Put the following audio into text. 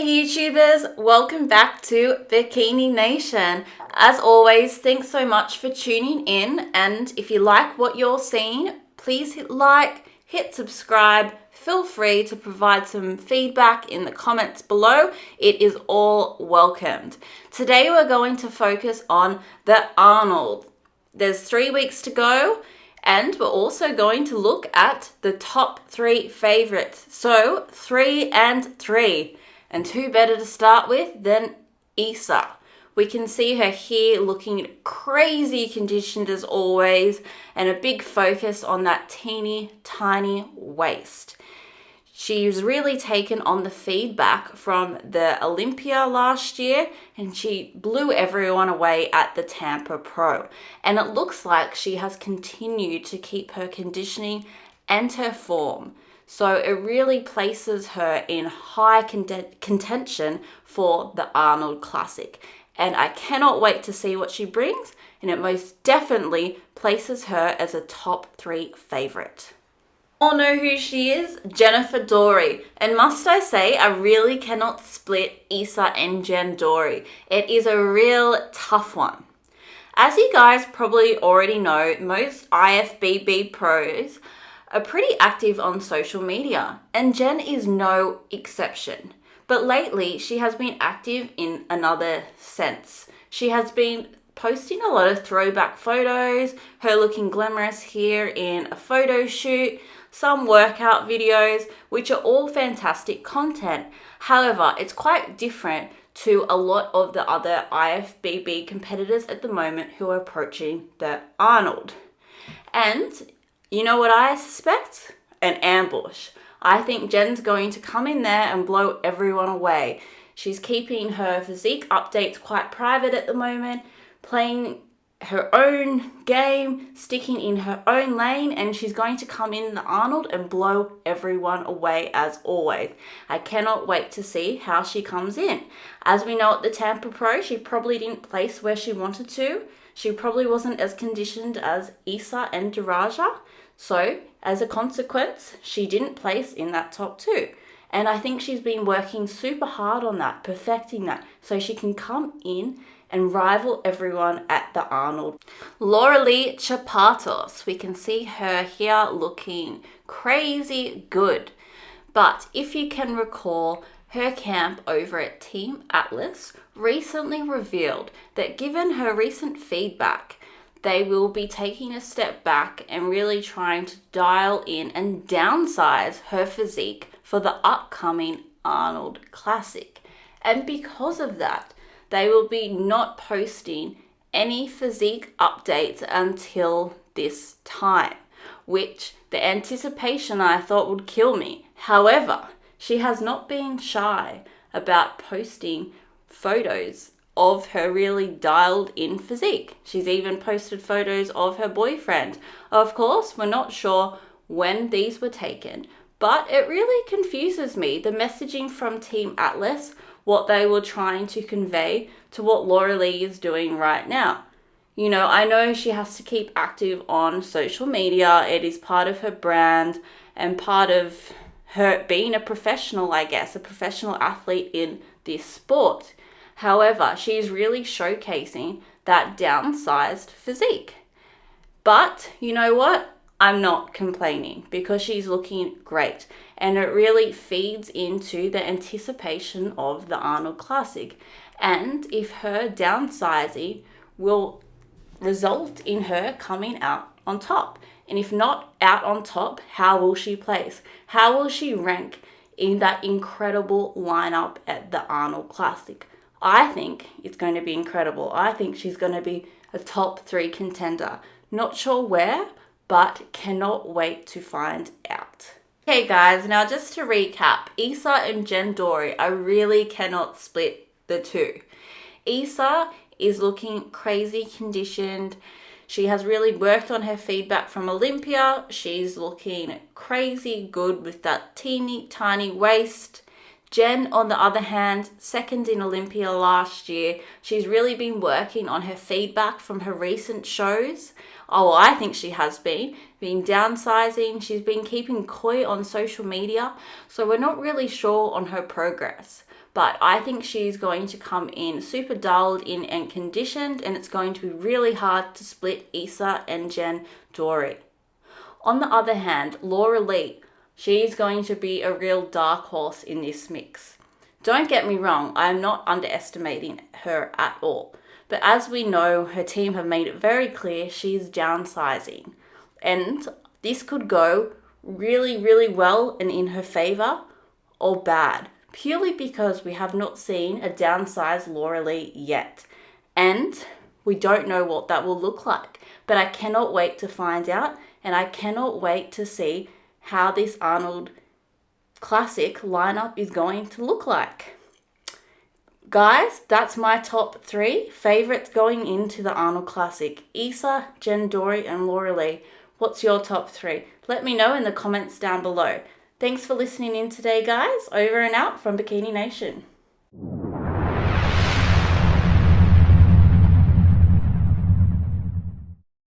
Hey YouTubers, welcome back to Bikini Nation. As always, thanks so much for tuning in, and if you like what you're seeing, please hit like, hit subscribe, feel free to provide some feedback in the comments below. It is all welcomed. Today we're going to focus on the Arnold. There's 3 weeks to go. And we're also going to look at the top 3 favorites. So 3 and 3. And who better to start with than Isa? We can see her here looking crazy conditioned as always, and a big focus on that teeny tiny waist. She's really taken on the feedback from the Olympia last year, and she blew everyone away at the Tampa Pro. And it looks like she has continued to keep her conditioning and her form. So it really places her in high contention for the Arnold Classic. And I cannot wait to see what she brings, and it most definitely places her as a top 3 favorite. All know who she is, Jennifer Dorie. And must I say, I really cannot split Isa and Jen Dorie. It is a real tough one. As you guys probably already know, most IFBB pros are pretty active on social media, and Jen is no exception. But lately, she has been active in another sense. She has been posting a lot of throwback photos, her looking glamorous here in a photo shoot, some workout videos, which are all fantastic content. However, it's quite different to a lot of the other IFBB competitors at the moment who are approaching the Arnold. And you know what I suspect? An ambush. I think Jen's going to come in there and blow everyone away. She's keeping her physique updates quite private at the moment, playing her own game, sticking in her own lane, and she's going to come in the Arnold and blow everyone away as always. I cannot wait to see how she comes in. As we know at the Tampa Pro, she probably didn't place where she wanted to. She probably wasn't as conditioned as Isa and Daraja. So as a consequence, she didn't place in that top 2. And I think she's been working super hard on that, perfecting that, so she can come in and rival everyone at the Arnold. Lauralie Chapados, we can see her here looking crazy good. But if you can recall, her camp over at Team Atlas recently revealed that given her recent feedback, they will be taking a step back and really trying to dial in and downsize her physique for the upcoming Arnold Classic. And because of that, they will be not posting any physique updates until this time, which the anticipation I thought would kill me. However, she has not been shy about posting photos of her really dialed in physique. She's even posted photos of her boyfriend. Of course, we're not sure when these were taken, but it really confuses me, the messaging from Team Atlas, what they were trying to convey to what Lauralie is doing right now. You know, I know she has to keep active on social media. It is part of her brand and part of her being a professional, I guess, a professional athlete in this sport. However, she is really showcasing that downsized physique. But you know what? I'm not complaining because she's looking great, and it really feeds into the anticipation of the Arnold Classic. And if her downsizing will result in her coming out on top, and if not out on top, how will she place? How will she rank in that incredible lineup at the Arnold Classic? I think it's going to be incredible. I think she's going to be a top 3 contender. Not sure where, but cannot wait to find out. Okay guys, now just to recap, Isa and Jen Dorie, I really cannot split the 2. Isa is looking crazy conditioned. She has really worked on her feedback from Olympia. She's looking crazy good with that teeny tiny waist. Jen, on the other hand, second in Olympia last year. She's really been working on her feedback from her recent shows. Oh, I think she has been downsizing. She's been keeping coy on social media. So we're not really sure on her progress. but I think she's going to come in super dialed in and conditioned, and it's going to be really hard to split Isa and Jen Dorie. On the other hand, Lauralie, she's going to be a real dark horse in this mix. Don't get me wrong, I am not underestimating her at all. But as we know, her team have made it very clear she's downsizing. And this could go really, really well and in her favor, or bad, purely because we have not seen a downsized Lauralie yet. And we don't know what that will look like. But I cannot wait to find out, and I cannot wait to see how this Arnold Classic lineup is going to look like. Guys, that's my top 3 favorites going into the Arnold Classic. Isa, Jen Dorie, and Lauralie. What's your top 3? Let me know in the comments down below. Thanks for listening in today, guys. Over and out from Bikini Nation.